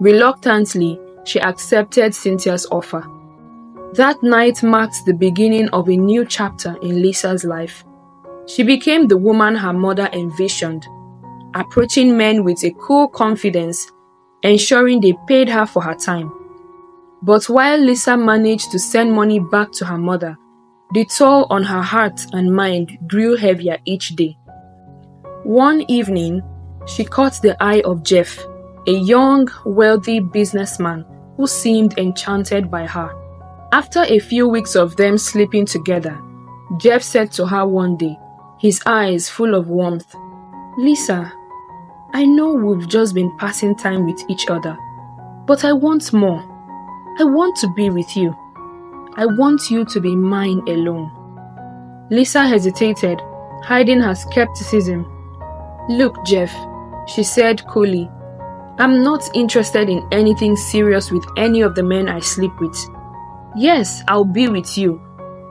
Reluctantly, she accepted Cynthia's offer. That night marked the beginning of a new chapter in Lisa's life. She became the woman her mother envisioned, approaching men with a cool confidence, ensuring they paid her for her time. But while Lisa managed to send money back to her mother, the toll on her heart and mind grew heavier each day. One evening, she caught the eye of Jeff, a young, wealthy businessman who seemed enchanted by her. After a few weeks of them sleeping together, Jeff said to her one day, his eyes full of warmth, "Lisa, I know we've just been passing time with each other, but I want more. I want to be with you. I want you to be mine alone." Lisa hesitated, hiding her skepticism. "Look, Jeff," she said coolly, "I'm not interested in anything serious with any of the men I sleep with. Yes, I'll be with you,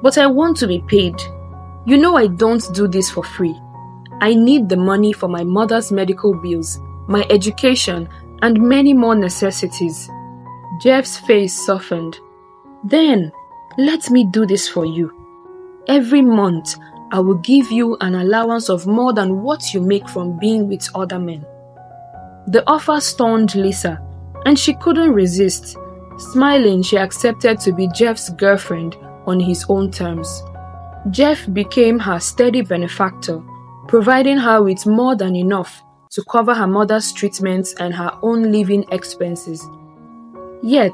but I want to be paid. You know I don't do this for free. I need the money for my mother's medical bills, my education, and many more necessities." Jeff's face softened. "Then, let me do this for you. Every month, I will give you an allowance of more than what you make from being with other men." The offer stunned Lisa, and she couldn't resist. Smiling, she accepted to be Jeff's girlfriend on his own terms. Jeff became her steady benefactor, providing her with more than enough to cover her mother's treatments and her own living expenses. Yet,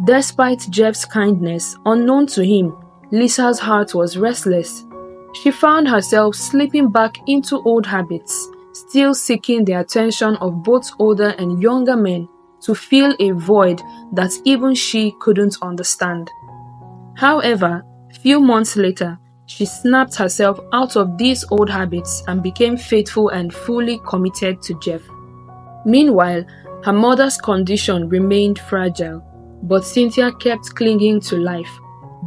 despite Jeff's kindness, unknown to him, Lisa's heart was restless. She found herself slipping back into old habits, still seeking the attention of both older and younger men to fill a void that even she couldn't understand. However, few months later, she snapped herself out of these old habits and became faithful and fully committed to Jeff. Meanwhile, her mother's condition remained fragile, but Cynthia kept clinging to life,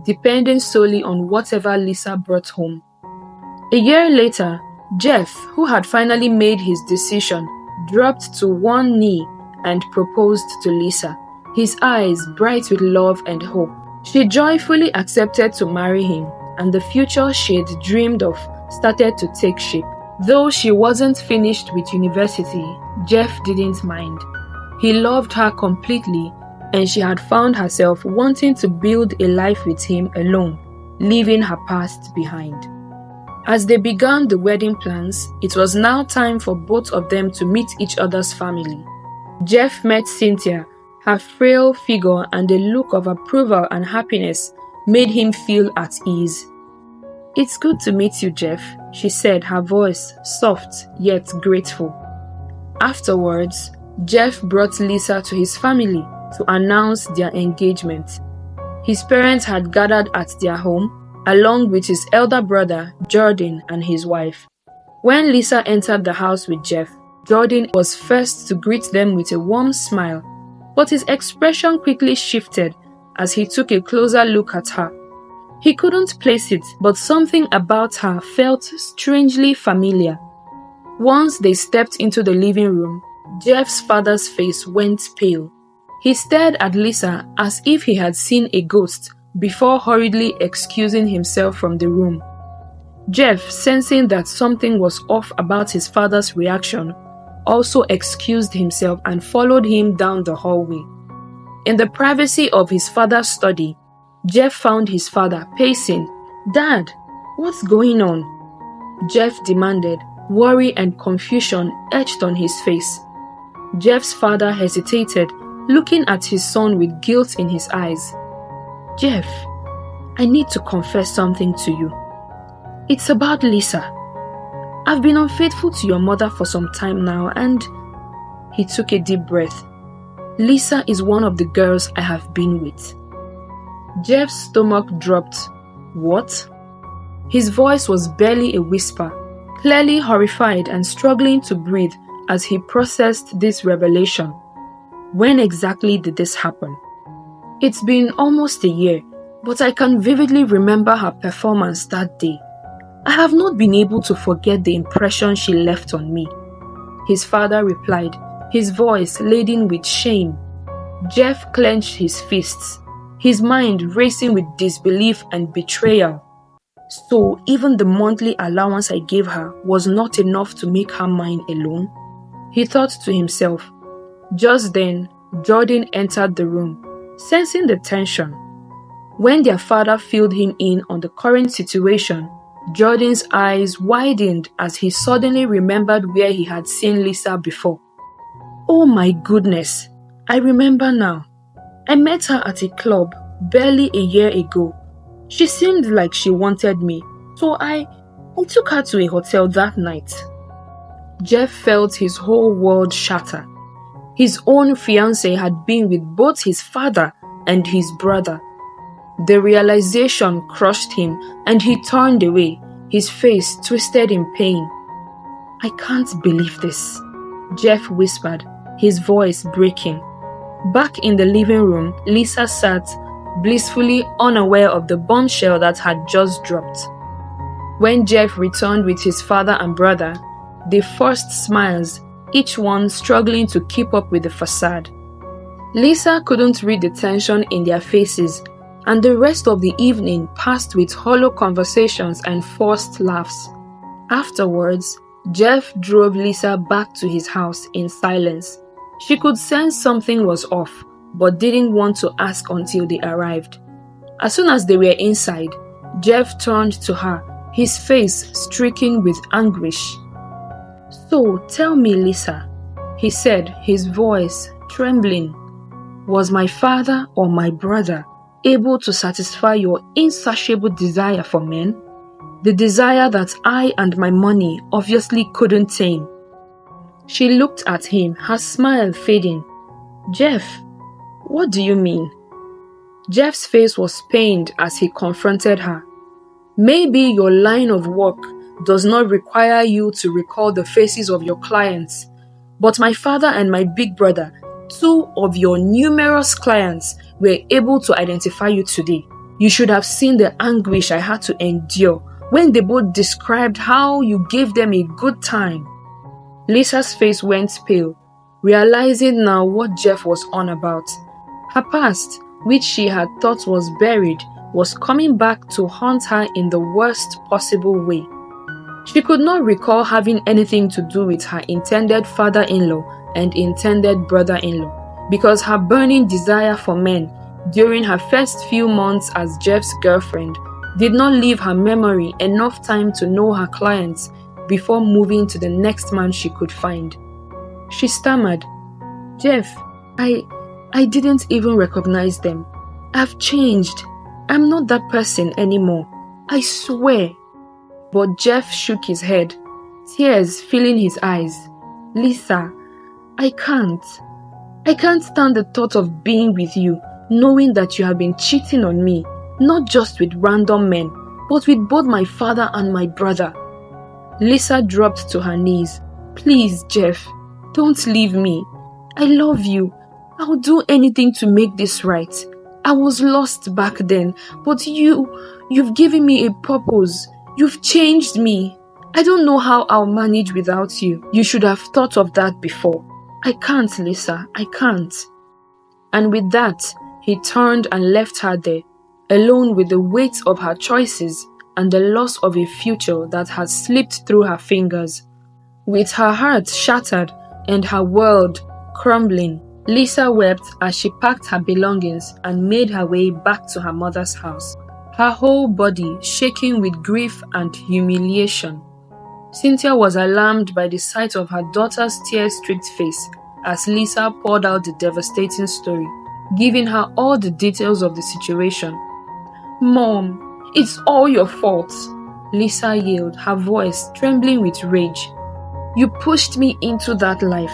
depending solely on whatever Lisa brought home. A year later, Jeff, who had finally made his decision, dropped to one knee and proposed to Lisa, his eyes bright with love and hope. She joyfully accepted to marry him, and the future she'd dreamed of started to take shape. Though she wasn't finished with university, Jeff didn't mind. He loved her completely, and she had found herself wanting to build a life with him alone, leaving her past behind. As they began the wedding plans, it was now time for both of them to meet each other's family. Jeff met Cynthia. Her frail figure and a look of approval and happiness made him feel at ease. "It's good to meet you, Jeff," she said, her voice soft yet grateful. Afterwards, Jeff brought Lisa to his family to announce their engagement. His parents had gathered at their home, along with his elder brother, Jordan, and his wife. When Lisa entered the house with Jeff, Jordan was first to greet them with a warm smile, but his expression quickly shifted as he took a closer look at her. He couldn't place it, but something about her felt strangely familiar. Once they stepped into the living room, Jeff's father's face went pale. He stared at Lisa as if he had seen a ghost before hurriedly excusing himself from the room. Jeff, sensing that something was off about his father's reaction, also excused himself and followed him down the hallway. In the privacy of his father's study, Jeff found his father pacing. "Dad, what's going on?" Jeff demanded, worry and confusion etched on his face. Jeff's father hesitated, looking at his son with guilt in his eyes. "Jeff, I need to confess something to you. It's about Lisa. I've been unfaithful to your mother for some time now, and..." He took a deep breath. "Lisa is one of the girls I have been with." Jeff's stomach dropped. "What?" His voice was barely a whisper, clearly horrified and struggling to breathe as he processed this revelation. When exactly did this happen? It's been almost a year, but I can vividly remember her performance that day. I have not been able to forget the impression she left on me," his father replied, his voice laden with shame. Jeff clenched his fists, his mind racing with disbelief and betrayal. So even the monthly allowance I gave her was not enough to make her mine alone? He thought to himself. Just then, Jordan entered the room, sensing the tension. When their father filled him in on the current situation, Jordan's eyes widened as he suddenly remembered where he had seen Lisa before. Oh my goodness, I remember now. I met her at a club barely a year ago. She seemed like she wanted me, so I took her to a hotel that night. Jeff felt his whole world shatter. His own fiancée had been with both his father and his brother. The realization crushed him and he turned away, his face twisted in pain. I can't believe this, Jeff whispered, his voice breaking. Back in the living room, Lisa sat, blissfully unaware of the bombshell that had just dropped. When Jeff returned with his father and brother, they forced smiles, each one struggling to keep up with the facade. Lisa couldn't read the tension in their faces, and the rest of the evening passed with hollow conversations and forced laughs. Afterwards, Jeff drove Lisa back to his house in silence. She could sense something was off, but didn't want to ask until they arrived. As soon as they were inside, Jeff turned to her, his face streaking with anguish. So tell me, Lisa, he said, his voice trembling. Was my father or my brother able to satisfy your insatiable desire for men? The desire that I and my money obviously couldn't tame. She looked at him, her smile fading. Jeff, what do you mean? Jeff's face was pained as he confronted her. Maybe your line of work does not require you to recall the faces of your clients, but my father and my big brother, two of your numerous clients, were able to identify you today. You should have seen the anguish I had to endure when they both described how you gave them a good time. Lisa's face went pale, realizing now what Jeff was on about. Her past, which she had thought was buried, was coming back to haunt her in the worst possible way. She could not recall having anything to do with her intended father-in-law and intended brother-in-law, because her burning desire for men during her first few months as Jeff's girlfriend did not leave her memory enough time to know her clients before moving to the next man she could find. She stammered, Jeff, I didn't even recognize them. I've changed. I'm not that person anymore. I swear. But Jeff shook his head, tears filling his eyes. Lisa, I can't stand the thought of being with you, knowing that you have been cheating on me, not just with random men, but with both my father and my brother. Lisa dropped to her knees. Please, Jeff, don't leave me. I love you. I'll do anything to make this right. I was lost back then, but you've given me a purpose. You've changed me. I don't know how I'll manage without you. You should have thought of that before. I can't, Lisa. I can't. And with that, he turned and left her there, alone with the weight of her choices and the loss of a future that had slipped through her fingers. With her heart shattered and her world crumbling, Lisa wept as she packed her belongings and made her way back to her mother's house, her whole body shaking with grief and humiliation. Cynthia was alarmed by the sight of her daughter's tear-streaked face as Lisa poured out the devastating story, giving her all the details of the situation. Mom, it's all your fault, Lisa yelled, her voice trembling with rage. You pushed me into that life.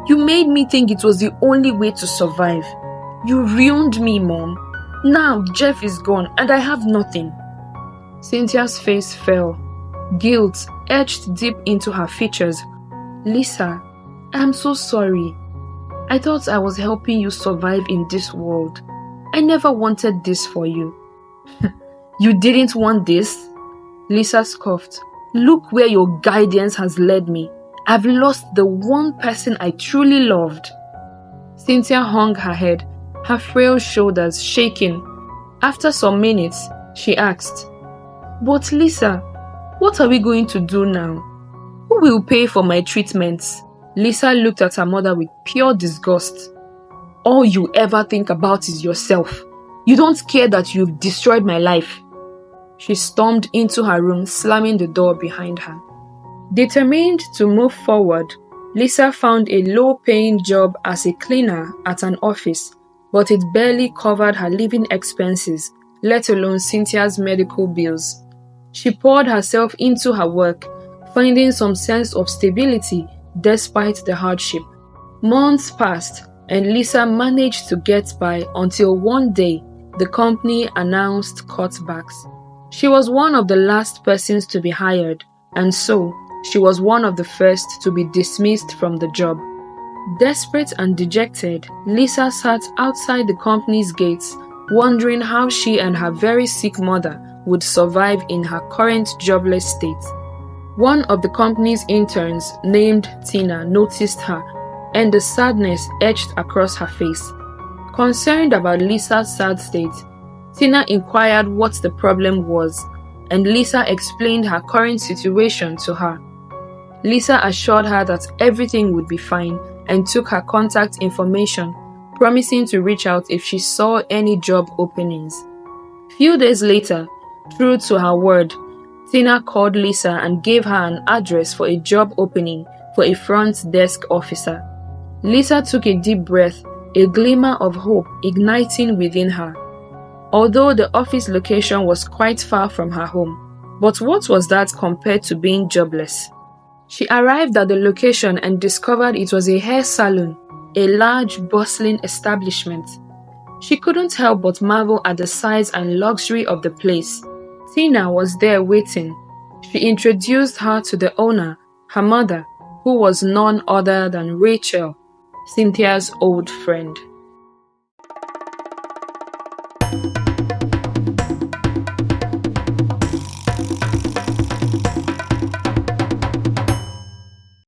You made me think it was the only way to survive. You ruined me, Mom. Now Jeff is gone and I have nothing. Cynthia's face fell. Guilt etched deep into her features. Lisa, I'm so sorry. I thought I was helping you survive in this world. I never wanted this for you. You didn't want this? Lisa scoffed. Look where your guidance has led me. I've lost the one person I truly loved. Cynthia hung her head, her frail shoulders shaking. After some minutes, she asked, "But Lisa, what are we going to do now? Who will pay for my treatments?" Lisa looked at her mother with pure disgust. "All you ever think about is yourself. You don't care that you've destroyed my life." She stormed into her room, slamming the door behind her. Determined to move forward, Lisa found a low-paying job as a cleaner at an office, but it barely covered her living expenses, let alone Cynthia's medical bills. She poured herself into her work, finding some sense of stability despite the hardship. Months passed, and Lisa managed to get by until one day the company announced cutbacks. She was one of the last persons to be hired, and so she was one of the first to be dismissed from the job. Desperate and dejected, Lisa sat outside the company's gates, wondering how she and her very sick mother would survive in her current jobless state. One of the company's interns, named Tina, noticed her, and the sadness etched across her face. Concerned about Lisa's sad state, Tina inquired what the problem was, and Lisa explained her current situation to her. Lisa assured her that everything would be fine and took her contact information, promising to reach out if she saw any job openings. Few days later, true to her word, Tina called Lisa and gave her an address for a job opening for a front desk officer. Lisa took a deep breath, a glimmer of hope igniting within her. Although the office location was quite far from her home, but what was that compared to being jobless? She arrived at the location and discovered it was a hair salon, a large, bustling establishment. She couldn't help but marvel at the size and luxury of the place. Tina was there waiting. She introduced her to the owner, her mother, who was none other than Rachel, Cynthia's old friend.